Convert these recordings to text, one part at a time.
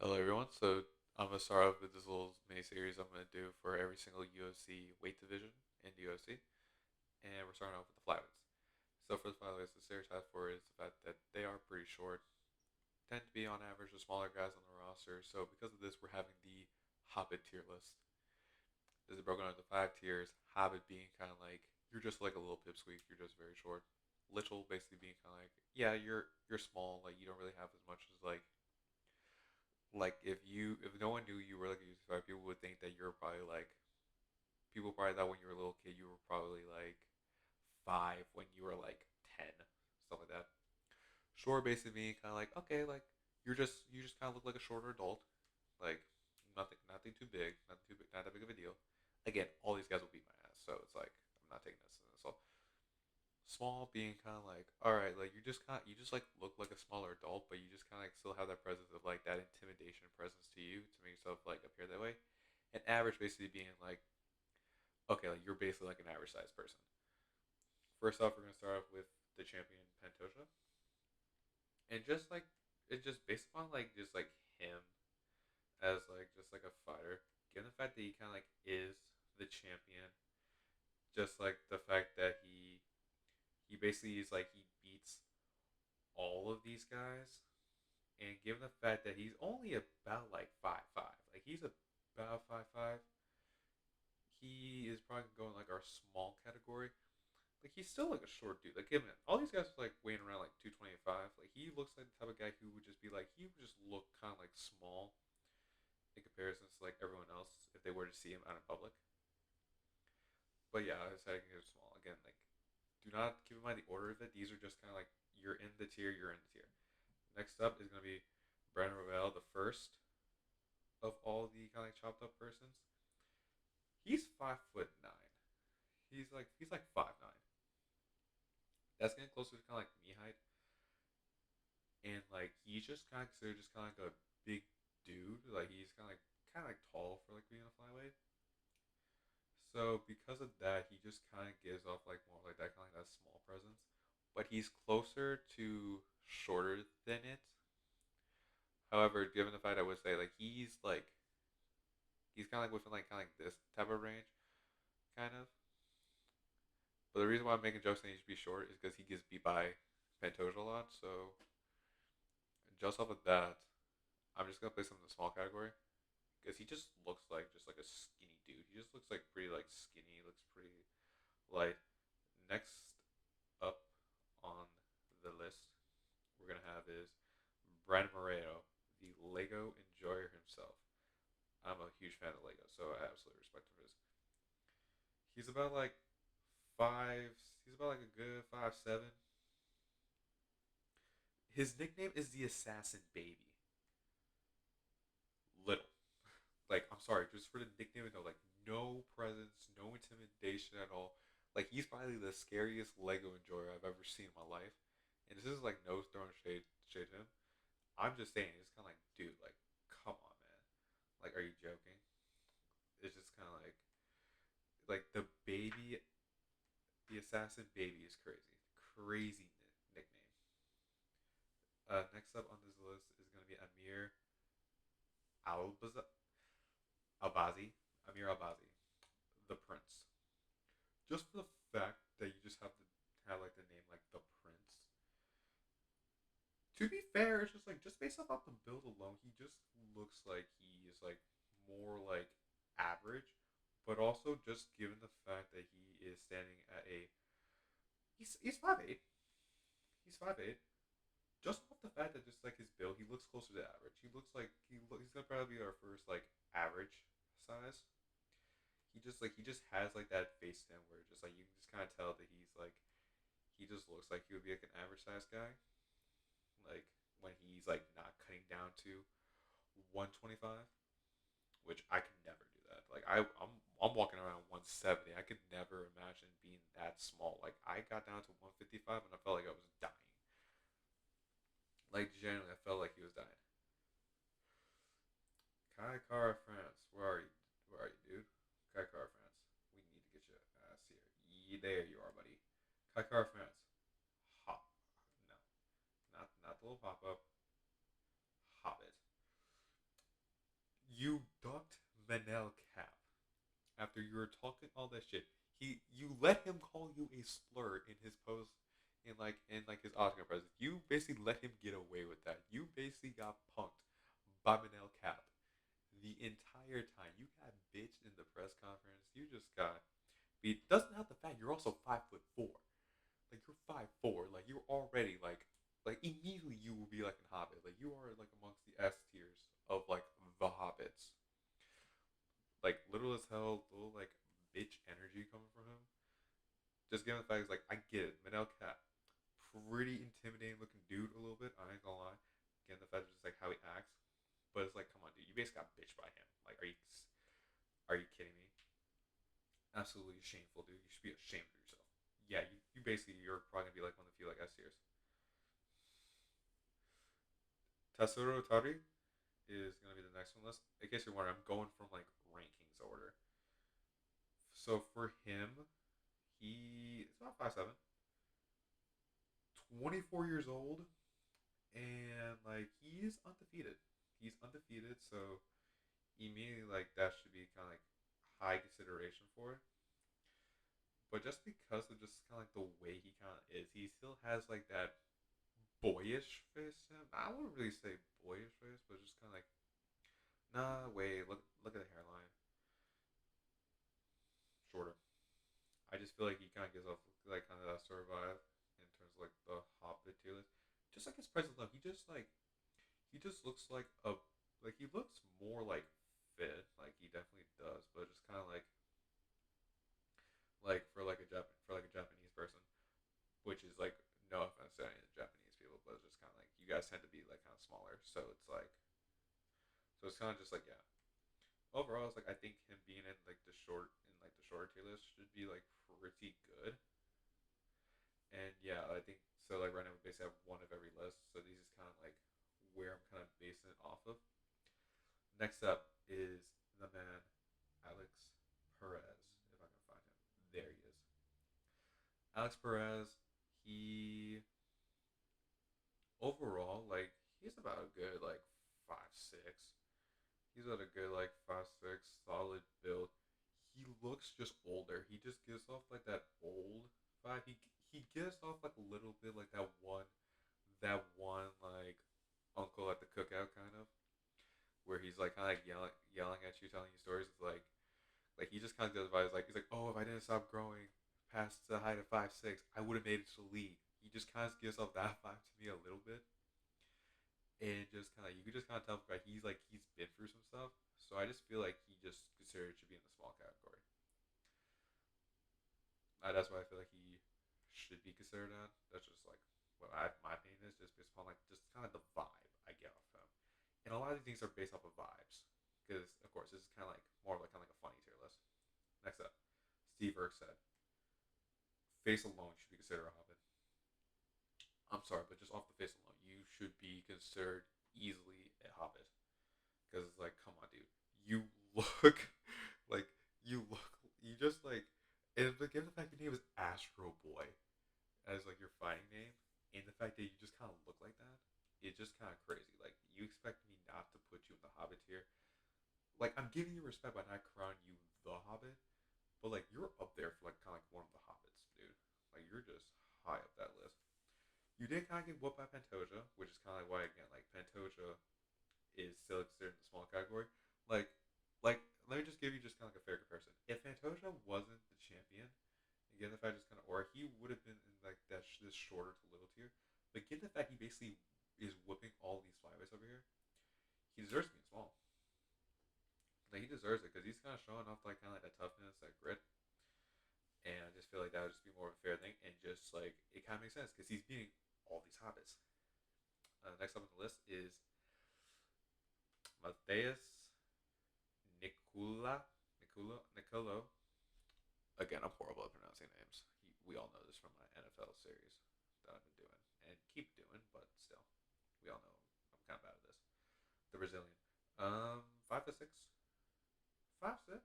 Hello, everyone. So I'm gonna start off with this little mini series I'm gonna do for every single UFC weight division in the UFC, and we're starting off with the flyweights. So for the flyweights, the stereotype for it is the fact that they are pretty short, tend to be on average the smaller guys on the roster. So because of this, we're having the Hobbit tier list. This is broken into 5 tiers. Hobbit being kind of like you're just like a little pipsqueak. You're just very short. Little basically being kind of like yeah, you're small. Like you don't really have as much as like if no one knew you were like a UFC fighter, people would think that you're probably like people probably thought when you were a little kid you were probably like 5 when you were like 10, stuff like that. Short basically being kind of like okay, like you just kind of look like a shorter adult, like nothing too big, nothing too big, not that big of a deal. Again, all these guys will beat my ass, so it's like I'm not taking this. So small being kind of like all right, like you just like look like a smaller adult, but you just kind of like still have that presence of like that intimidation presence to you to make yourself like appear that way. And average basically being like okay, like you're basically like an average sized person. First off, we're gonna start off with the champion Pantoja, and just like it's just based upon like just like him as like just like a fighter, given the fact that he kind of like is the champion, just like the fact that he basically is like he beats all of these guys. And given the fact that he's only about like 5'5", like he's about 5'5", he is probably going like our small category. Like he's still like a short dude. Like him, all these guys are like weighing around like 225. Like he looks like the type of guy who would just be like he would just look kind of like small in comparison to like everyone else if they were to see him out in public. But yeah, I decided to go small again. Like do not keep in mind the order of it. These are just kind of like you're in the tier, you're in the tier. Next up is gonna be Brandon Royale, the first of all the kind of like chopped up persons. He's 5'9". He's like 5'9". That's getting closer to kind of like knee height, and like he's just kind of considered just kind of like a big dude. Like he's kind of like tall for like being a flyweight. So because of that, he just kind of gives off like more like that kind of like that small presence. But he's closer to shorter than it. However, given the fact I would say like he's kind of like within like kind of like this type of range, kind of. But the reason why I'm making jokes saying he should be short is because he gets beat by Pantoja a lot. So just off of that, I'm just gonna place him in the small category because he just like a skinny dude. He just looks like pretty like skinny. Looks pretty light. Next up on the list we're gonna have is Brandon Moreno, the Lego enjoyer himself. I'm a huge fan of Lego, so I absolutely respect him for this. He's about like five. He's about like a good 5'7". His nickname is the Assassin Baby. Little. Like, I'm sorry, just for the nickname, no, like, no presence, no intimidation at all. Like, he's probably the scariest Lego enjoyer I've ever seen in my life. And this is like no throwing shade to him. I'm just saying, it's kind of like, dude, like, come on, man. Like, are you joking? It's just kind of like the baby, the assassin baby is crazy, crazy nickname. Next up on this list is gonna be Albazi, Albazi, Amir Albazi, the Prince. Just for the fact that you just have to have like the name like the Prince. To be fair, it's just like just based off the build alone, he just looks like he is like more like average, but also just given the fact that he is standing at a he's 5'8". He's 5'8". Just off the fact that just like his build, he looks closer to average. He looks like he's gonna probably be our first like average size. He just has like that face to him where just like you can just kind of tell that he's like he just looks like he would be like an average size guy. Like when he's like not cutting down to 125, which I could never do that. Like I'm walking around 170. I could never imagine being that small. Like I got down to 155 and I felt like I was dying. Like genuinely, I felt like he was dying. Kai Kara France, where are you? Where are you, dude? Kai Kara France, we need to get your ass here. There you are, buddy. Kai Kara France. Hop. No, not the little pop up. Hobbit. You ducked Manel Cap after you were talking all that shit. You let him call you a slur in his post in his Oscar presence. You basically let him get away with that. You basically got punked by Manel Cap the entire time. You got bitched in the press conference. You just got beat. Doesn't help the fact you're also 5'4". Like you're 5'4". Like you're already like immediately you will be like in Hobbit. Like you are like amongst the S tiers of like the Hobbits. Like little as hell, little like bitch energy coming from him. Just given the fact is like I get it, Manel Cat, pretty intimidating looking dude a little bit. I ain't gonna lie. Again, the fact is just like how he acts, but it's like come on, dude, you basically got bitched by him. Like are you kidding me? Absolutely shameful, dude. You should be ashamed of yourself. Yeah, you basically you're probably gonna be like one of the few like S tiers. Tatsuro Tari is gonna be the next one list. In case you're wondering, I'm going from like rankings order. So for him, he is about 5'7", 24 years old, and like he's undefeated. He's undefeated, so immediately like that should be kind of like high consideration for it. But just because of just kind of like the way he kind of is, he still has like that boyish face to him. I wouldn't really say boyish face, but just kind of like nah. Wait, look at the hairline, shorter. I just feel like he kind of gives off like kind of that sort of vibe in terms of like the Hobbit Tierlist. Just like his present look, he just looks like he looks more like fit, like he definitely does, but just kind of like for like a Japanese person, which is like no offense to any of the Japanese people, but it's just kind of like you guys tend to be like kind of smaller, so it's kind of just like yeah. Overall, it's like I think him being in like the shorter tier list should be like pretty good. And yeah, I think so. Like right now, we basically have one of every list. So these is kind of like where I'm kind of basing it off of. Next up is the man Alex Perez. If I can find him, there he is. Alex Perez. He overall like he's about a good like 5'6". He's at a good like 5'6", solid build. He looks just older. He just gives off like that old vibe. He gives off like a little bit like that one like uncle at the cookout kind of where he's like kind of like yelling at you, telling you stories. It's like he just kind of does vibes like he's like, oh, if I didn't stop growing past the height of 5'6", I would have made it to the league. He just kind of gives off that vibe to me a little bit, and just kind of you can just kind of tell like he's been through some stuff. So I just feel like he just considered should be in the small category. That's why I feel like he should be considered on. That's just like what my opinion is, just based upon like just kind of the vibe I get off him. And a lot of these things are based off of vibes, because of course this is kind of like more like kind of like a funny tier list. Next up, Steve Irk said, face alone should be considered a Hobbit. I'm sorry, but just off the face alone, you should be considered easily a Hobbit. Because it's like, come on, dude, you look like you just like, and but given the fact your name is Astro Boy as like your fighting name, and the fact that you just kind of look like that, it's just kind of crazy. Like you expect me not to put you in the Hobbit tier? Like I'm giving you respect by not crowning you the Hobbit, but like you're up there for like kind of like one of the Hobbits, dude. Like you're just high up that list. You did kind of get whooped by Pantoja, which is kind of like why again like Pantoja is still considered in the small category. Like like let me just give you just kind of like a fair comparison. If Pantoja wasn't the champion, again the fact just kind of or he would have been in like this shorter to little tier. But given the fact he basically is whipping all these flyweights over here, he deserves to be in small. Like he deserves it because he's kind of showing off like kind of like that toughness, that grit, and I just feel like that would just be more of a fair thing, and just like it kind of makes sense because he's beating all these hobbits. Next up on the list is Mateus Nicolo. Again, I'm horrible at pronouncing names. We all know this from my NFL series that I've been doing and keep doing, but still, we all know I'm kind of bad at this. The Brazilian, 5'6", 5'6",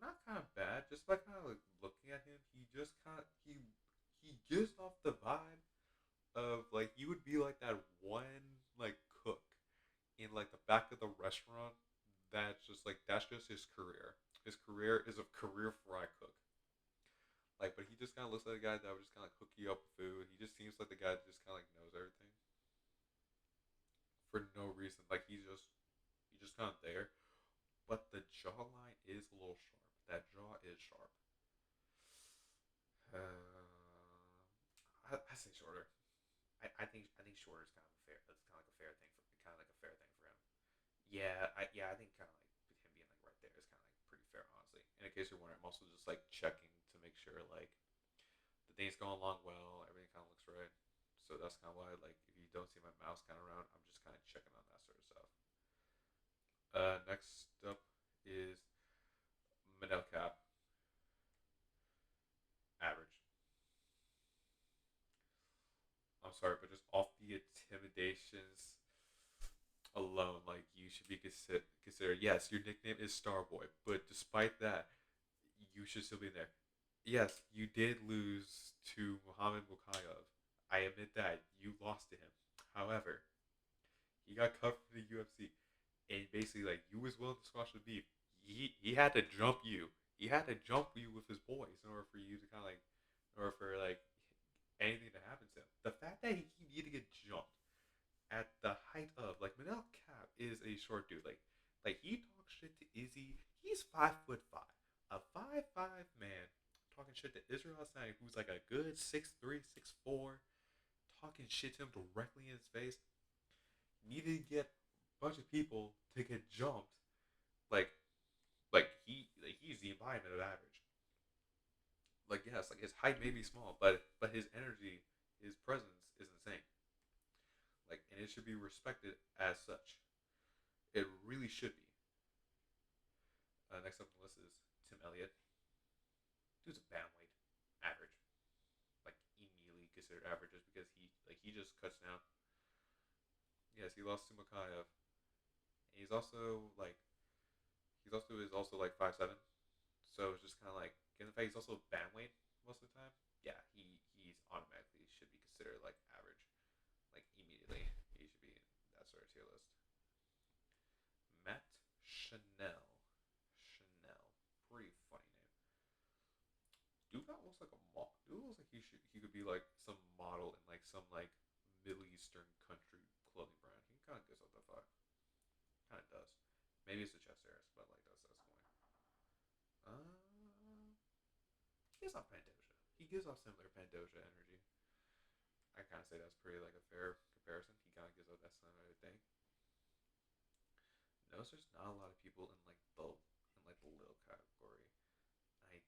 not kind of bad. Just by kind of like looking at him, he just kind of he gives off the vibe of like you would be like that one like cook in like the back of the restaurant that's just his career. His career is a career fry cook. Like, but he just kind of looks like a guy that would just kind of cook you up with food. He just seems like the guy that just kind of like knows everything for no reason. Like he's just kind of there. But the jawline is a little sharp. That jaw is sharp. I say shorter. I think shorter is kind of a fair. That's kind of like a fair thing for kind of like a fair thing for him. Yeah. I think kind of like him being like right there is kind of like pretty fair, honestly. And in case you're wondering, I'm also just like checking to make sure like the thing's going along well. Everything kind of looks right. So that's kind of why like if you don't see my mouse kind of around, I'm just kind of checking on that sort of stuff. Next up is middle cap average. I'm sorry, but just off the intimidations alone, like you should be considered. Yes, your nickname is Starboy, but despite that, you should still be there. Yes, you did lose to Muhammad Mukayev. I admit that you lost to him. However, he got cut from the UFC, and basically, like you was willing to squash the beef. He had to jump you. He had to jump you with his boys in order for you to kind of like, in order for like anything to happen to him. The fact that he needed to get jumped at the height of like Manel Cap is a short dude. Like he talks shit to Izzy. He's 5'5", a 5'5" man talking shit to Israel Adesanya, who's like a good 6'3", 6'4", talking shit to him directly in his face. Needed to get a bunch of people to get jumped. Like he's the embodiment of average. Like yes, like his height may be small, but his energy, his presence is insane. Like and it should be respected as such. It really should be. Next up on the list is Tim Elliott. Dude's a bantamweight, average, like immediately considered average just because he just cuts down. Yes, he lost to Makayev. He's also like is also like 5'7", so it's just kind of like given the fact he's also bantamweight most of the time. Yeah, he's automatically should be considered like average, like immediately. He should be in that sort of tier list. Matt Chanel, pretty funny name. Dude that looks like a model. Dude looks like he could be like some model in like some like Middle Eastern country clothing brand. He kind of gives off that vibe. Kind of does. Maybe it's the chest hairs, but like that's the point. He gives off Pandoja. He gives off similar Pandoja energy. I kind of say that's pretty like a fair comparison. He kind of gives off that similar thing. Notice there's not a lot of people in like the little category. I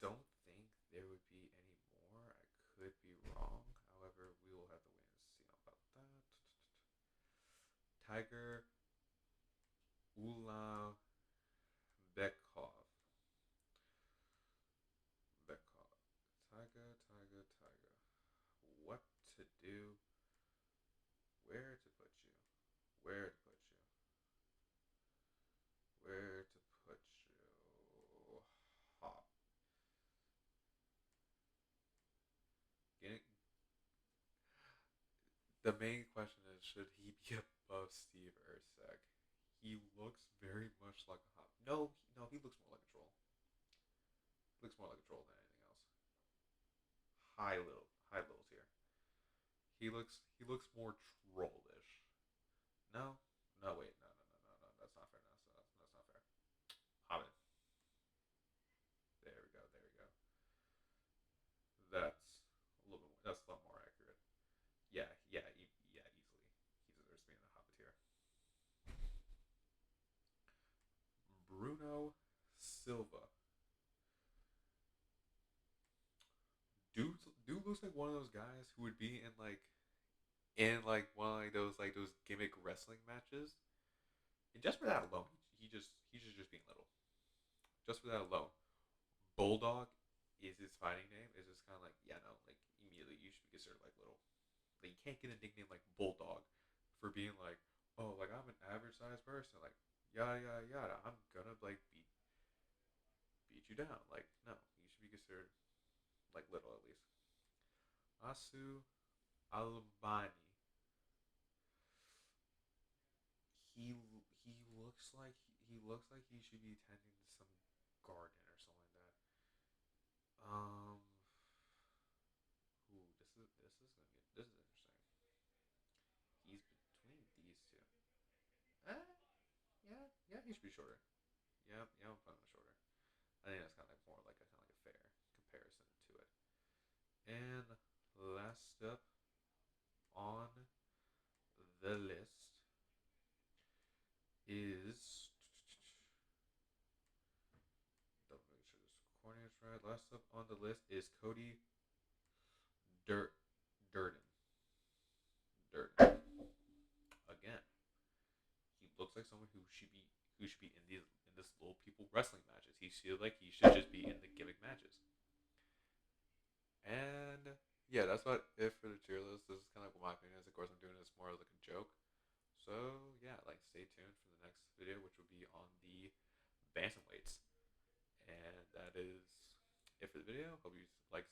don't think there would be any more. I could be wrong. However, we will have to wait and see about that. Tiger Ula Bekov. Bekov. Tiger. What to do? Where to put you? Where to put you? Where to put you? Hop. Getting, the main question is, should he be above Steve Ursak? He looks very much like a hop. No, he looks more like a troll. He looks more like a troll than anything else. High little tier. He looks more trollish. No, no, wait, no. That's not fair. That's not fair. Hobbit. There we go. That's a little bit. That's a lot more accurate. Yeah, easily. He deserves to be in the Hobbit tier. Bruno Silva. Dude, dude looks like one of those guys who would be in like one of like those gimmick wrestling matches. And just for that alone, he's just being little. Just for that alone, Bulldog is his fighting name. Is just kind of like yeah no like immediately you should be considered like little. Like you can't get a nickname like Bulldog for being like oh like I'm an average sized person like yada. I'm gonna like beat you down. Like no, you should be considered like little at least. Asu Albani. He looks like he should be tending to some garden or something like that. Um, this is interesting. He's between these two. Yeah, he should be shorter. Yeah, I'm fine with shorter. I think that's kind of like more like a fair comparison to it. And last up on the list is double make sure this recording is right. Last up on the list is Cody Dirt Durden. Durden. Again, he looks like someone who should be in this little people wrestling matches. He feels like he should just be in the gimmick matches. And yeah, that's what if for the tier list. This is kind of like what my opinion is. Of course, I'm doing this more like a joke. So yeah, like stay tuned for the next video, which will be on the bantamweights. And that is it for the video. Hope you like,